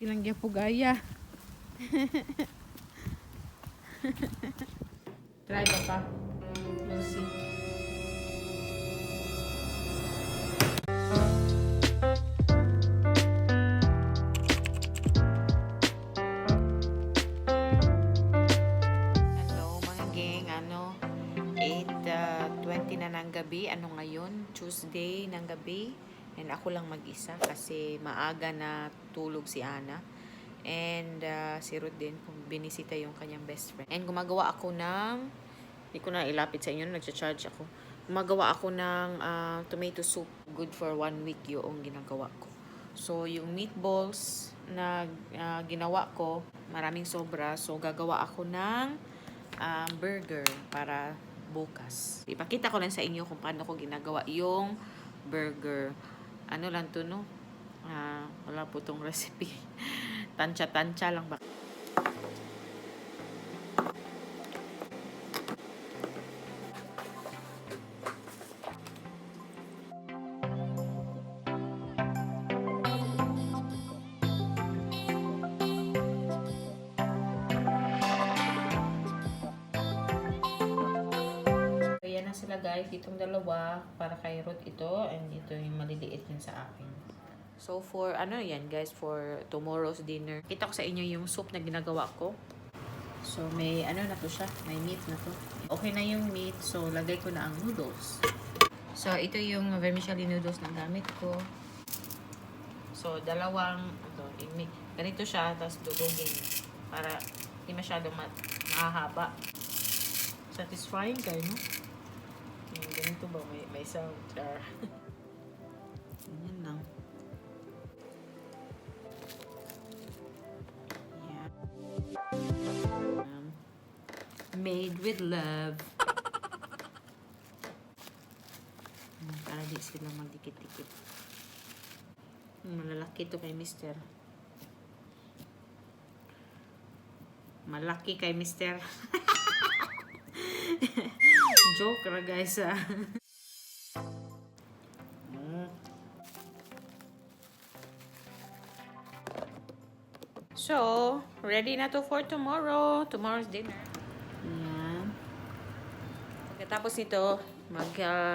Ilang po gaya. Try ba pa? We'll see. Hello mga gang, 8:20 na ng gabi. Ano ngayon? Tuesday ng gabi. And ako lang mag-isa kasi maaga na tulog si Ana. And si Ruth din, binisita yung kanyang best friend. And gumagawa ako ng, hindi ko na ilapit sa inyo, nagcha-charge ako. Gumagawa ako ng tomato soup. Good for 1 week yung ginagawa ko. So, yung meatballs na ginawa ko, maraming sobra. So, gagawa ako ng burger para bukas. Ipakita ko lang sa inyo kung paano ko ginagawa yung burger. Ano lang to, no? Wala po tong recipe. Tansya-tansya lang ba? Ayan na sila guys. Itong dalawa para kay Ruth ito. And ito yung maliliit din sa akin. So for yan guys, for tomorrow's dinner. Kita ko sa inyo yung soup na ginagawa ko. So may na to siya, may meat na to. Okay na yung meat, so lagay ko na ang noodles. So ito yung vermicelli noodles na gamit ko. So dalawang ganito siya, tapos durugin para hindi masyadong mahahaba. Satisfying kayo, no? Ganito ba may sound? Ganyan lang. Made with love. Para di sila magdikit-dikit. Malalaki to kay mister. Malaki kay mister. Joke ra guys. So, ready na to for tomorrow. Tomorrow's dinner. Ayan. Pagkatapos nito,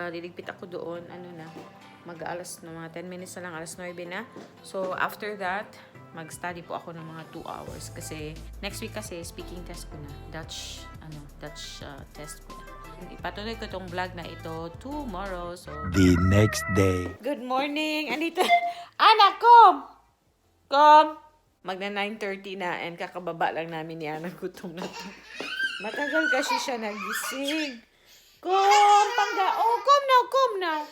liligpit ako doon. Mag-alas na mga 10 minutes na lang. Alas 9 na. So, after that, mag-study po ako ng mga 2 hours. Kasi, next week kasi, speaking test ko na. Dutch test ko na. Ipatuloy ko tong vlog na ito tomorrow. So, the next day. good morning! Andito. Anak, come! Come! Magna 9:30 na and kakababa lang namin ni Ana. Gutom na to. Matagal kasi siya nagising. Come! Pangga! Oh, come now!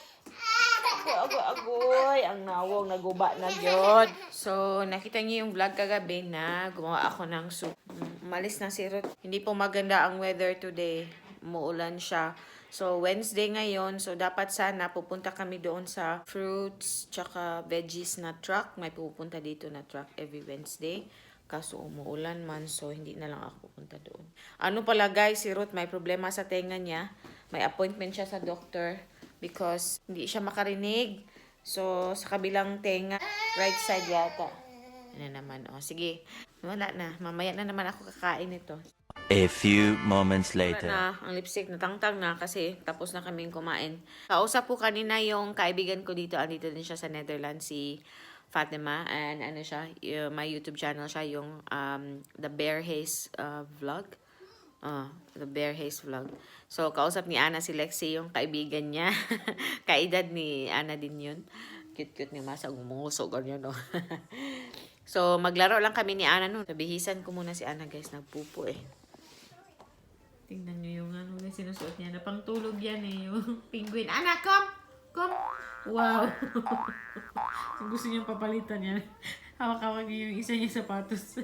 Agoy! Ang nawong naguba na yun. So, nakita niyo yung vlog kagabi na gumawa ako ng soup. Umalis na si Ruth. Hindi po maganda ang weather today. Umuulan siya. So, Wednesday ngayon. So, dapat sana pupunta kami doon sa fruits tsaka veggies na truck. May pupunta dito na truck every Wednesday. Kaso umuulan man. So, hindi na lang ako pupunta doon. Ano pala guys, si Ruth may problema sa tenga niya. May appointment siya sa doctor because hindi siya makarinig. So, sa kabilang tenga, right side yata. Ano naman, sige. Wala na. Mamaya na naman ako kakain ito. A few moments later. Na, ang lipstick natangtang na kasi tapos na kaming kumain. Kausap po kanina yung kaibigan ko dito. Andito din siya sa Netherlands, si Fatima. And my YouTube channel siya, yung The Bear Haze Vlog. The Bear Haze Vlog. So, kausap ni Ana si Lexi, yung kaibigan niya. Kaedad ni Ana din yun. Cute-cute ni Masa. Gumuso, ganyan, no? So, maglaro lang kami ni Ana nun. Sabihisan ko muna si Ana, guys. Nagpupo eh. Tingnan nyo yung sinusuot niya. Napangtulog yan eh. Yung penguin. Ana, come! Come! Wow! So, gusto niyang papalitan yan. Hawak-hawak niya yung isa niya sapatos.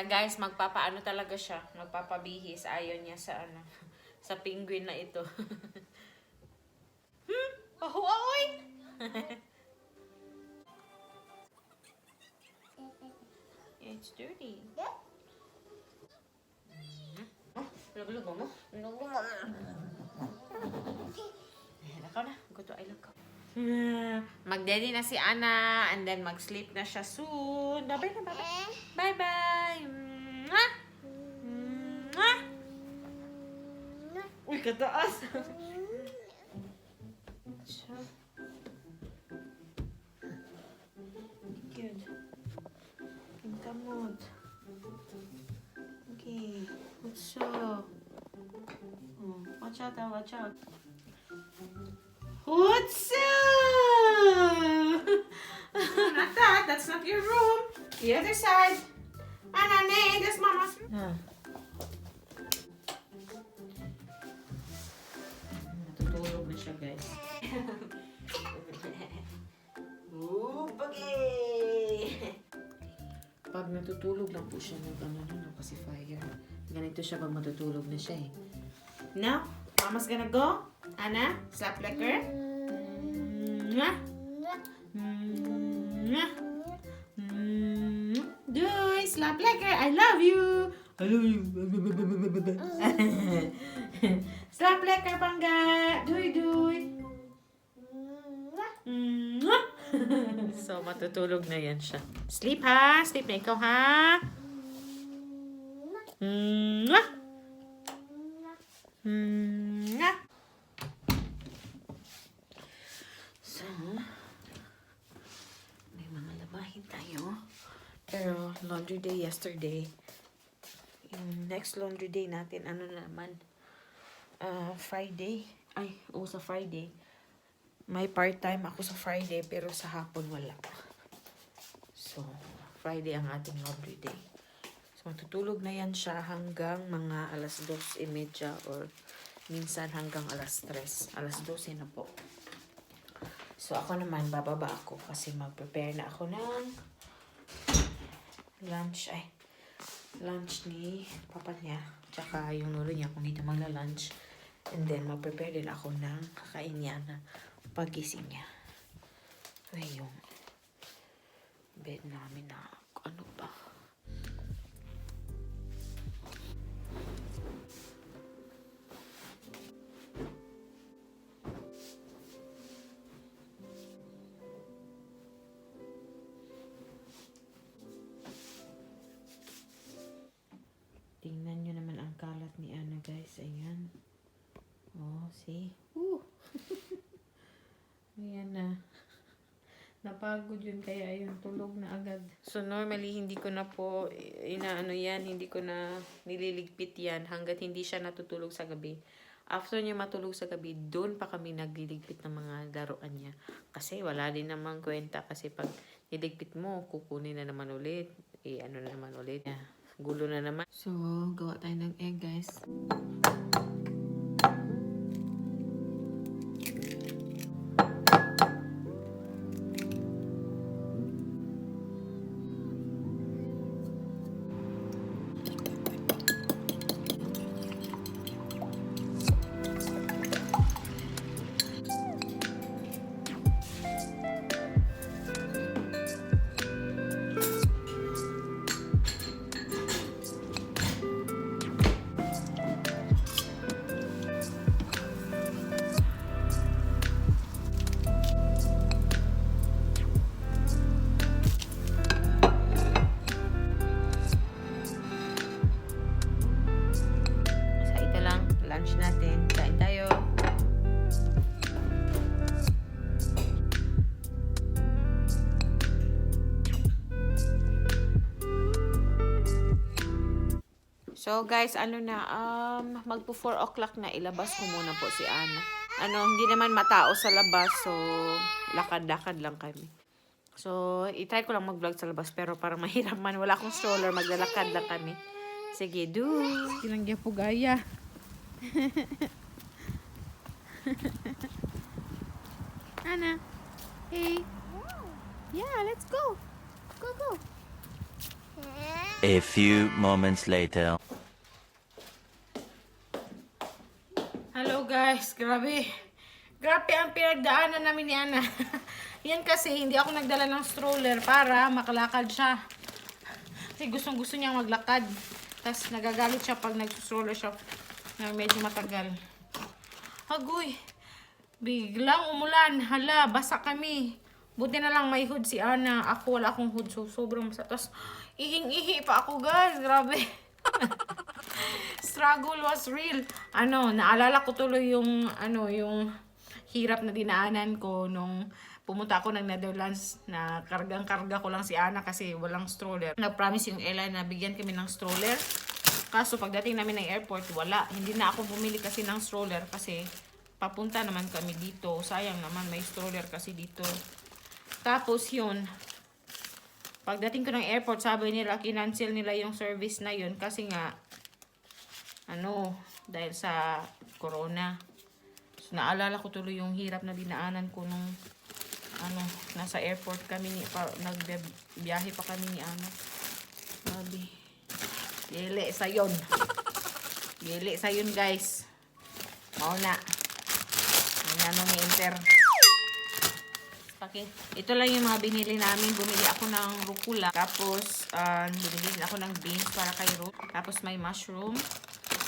Guys, magpapaano talaga siya. Magpapabihis. Ayaw niya sa penguin na ito. Ahoy! It's dirty. Luglugo mo? Luglugo mo. Lakaw na. Go to I lakaw. Mag-daddy na si Ana and then mag-sleep na siya soon. Bye-bye na, bye-bye. Bye-bye. Mwah! Mwah! Uy, kataas. Good. Kamot. Okay. What's up? Oh, watch out, watch out. What's up? Not that. That's not your room. The other side. Ana, nee, that's mama's. Natutulog na siya, guys. Pag natutulog lang po siya ng pacifier. Ganito siya pag matutulog na siya eh. Now, Mama's gonna go. Ana, slap licker. Mwah. Mwah. Doy, slap licker. I love you. I love you. Slap licker, Pangga. Doy, doy. Mwah. So, matutulog na yan siya. Sleep ha? Sleep na ikaw ha? Mwah! Mwah! So, may mga labahin tayo. Pero, laundry day yesterday. Yung next laundry day natin, ano naman? Friday. Ay, sa Friday. May part-time ako sa Friday, pero sa hapon wala. So, Friday ang ating laundry day. So, matutulog na yan siya hanggang mga alas 2:30 or minsan hanggang alas 3. Alas 12 na po. So, ako naman, bababa ako kasi mag-prepare na ako ng lunch. Lunch ni papa niya. Tsaka yung lolo niya kung dito magla-lunch. And then, mag-prepare din ako ng kakain niya na pagising niya. Ay, yung bed namin na ano ba? Tingnan nyo naman ang kalat ni Ana, guys. Ayan. Oh, see? Woo! Ayan na. Napagod yun kaya yun. Tulog na agad. So normally hindi ko na po inaano yan. Hindi ko na nililigpit yan hanggat hindi siya natutulog sa gabi. After niya matulog sa gabi, doon pa kami nagliligpit ng mga laruan niya. Kasi wala din namang kwenta. Kasi pag niligpit mo, kukunin na naman ulit. Ano na naman ulit. Gulo na naman. So, gawa tayo ng egg, guys. Lunch natin. Kain tayo. So guys, magpo 4 o'clock na, ilabas ko muna po si Ana. Hindi naman matao sa labas, so lakad-lakad lang kami. So, itry ko lang mag-vlog sa labas, pero parang mahirap man. Wala akong stroller, maglalakad lang kami. Sige, do. Kinangya po gaya. Ana, hey. Yeah, let's go. Go, go. A few moments later. Hello guys, grabe. Grabe ang pinagdaanan namin ni Ana. Yan kasi hindi ako nagdala ng stroller para makalakad siya. Kasi gustong-gusto niyang maglakad. Tapos nagagalit siya pag nag-stroller siya na medyo matagal. Agoy. Biglang umulan. Hala, basa kami. Buti na lang may hood si Ana. Ako wala akong hood. So, sobrang basa. Tapos, ihing-ihi pa ako, guys. Grabe. Struggle was real. Naalala ko tuloy yung, yung hirap na dinaanan ko nung pumunta ako ng Netherlands na kargang-karga ko lang si Ana kasi walang stroller. Nag-promise yung airline na bigyan kami ng stroller. Kaso pagdating namin ng airport, wala. Hindi na ako bumili kasi ng stroller kasi papunta naman kami dito. Sayang naman may stroller kasi dito. Tapos yun, pagdating ko ng airport, sabi nila, kinancel nila yung service na yun kasi nga, dahil sa corona. So, naalala ko tuloy yung hirap na dinaanan ko nung, nasa airport kami, nagbiyahe pa kami ni Ana. Sabi, gili sa yun. Gili sa yun, guys. Mauna. Nanong inter. Okay. Ito lang yung mga binili namin. Bumili ako ng rucola. Tapos, bumili din ako ng beans para kay Ruth. Tapos, may mushroom.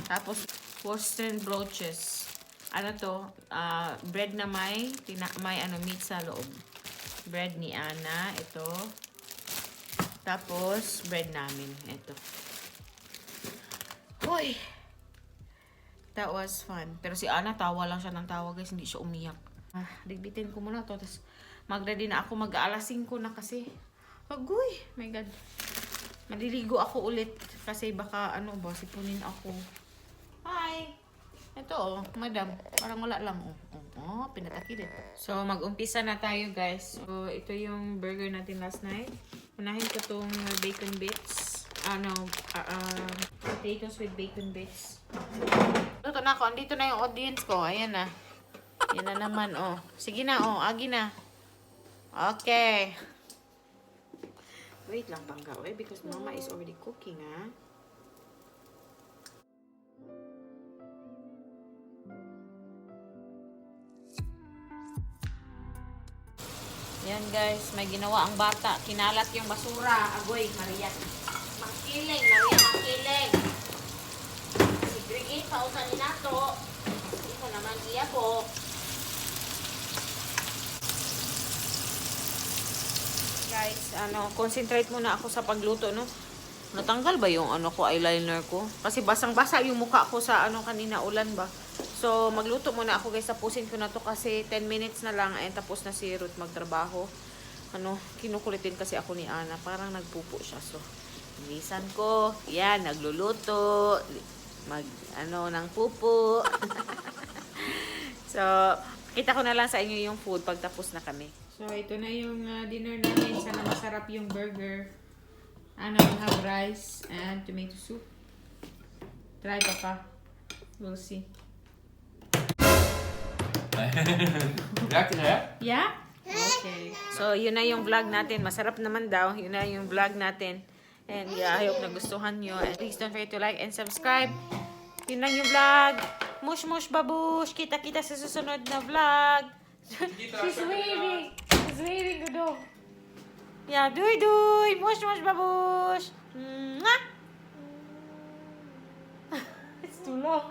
Tapos, Worcester brooches. Bread na may meat sa loob. Bread ni Ana. Ito. Tapos, bread namin. Ito. Hoy! That was fun. Pero si Ana, tawa lang siya ng tawa, guys. Hindi siya umiyak. Ligbitin ko muna to. Tapos, mag-ready na ako. Mag-alas 5 na kasi. Agoy! My God. Maliligo ako ulit. Kasi baka, sipunin ako. Hi! Ito, madam. Parang wala lang. Pinatakid ito. So, mag-umpisa na tayo, guys. So, ito yung burger natin last night. Unahin ko tong bacon bits. Potatoes with bacon bits. Luto na ako. Andito na yung audience ko. Ayan na. Yan na naman, Sige na, agi na. Okay. Wait lang, Pangga. Because Mama is already cooking, Yan, guys. May ginawa ang bata. Kinalat yung basura. Agoy, Maria. Makiling, Maria, makiling. Segregate pa usan ni nato. Ito naman iya po. Guys, concentrate muna ako sa pagluto, no? Natanggal ba yung eyeliner ko? Kasi basang-basa yung mukha ko sa kanina, ulan ba? So, magluto muna ako, guys. Tapusin ko na to kasi 10 minutes na lang and tapos na si Ruth magtrabaho. Kinukulitin kasi ako ni Ana. Parang nagpupo siya. So, bilisan ko. Yan, nagluluto. Ng pupo. So, kita ko na lang sa inyo yung food pag tapos na kami. So, ito na yung dinner namin. Sana masarap yung burger. We'll have rice and tomato soup. Try, Papa. We'll see. Yeah? Okay. So, yun na yung vlog natin. Masarap naman daw. Yun na yung vlog natin. And yeah, I hope nagustuhan nyo. And please don't forget to like and subscribe. Yun lang yung vlog. Mush mush babush. Kita-kita sa susunod na vlog. She's waving. She's waving, Gudo. Yeah, duy-duy. Mush mush babush. Mwah! It's too long.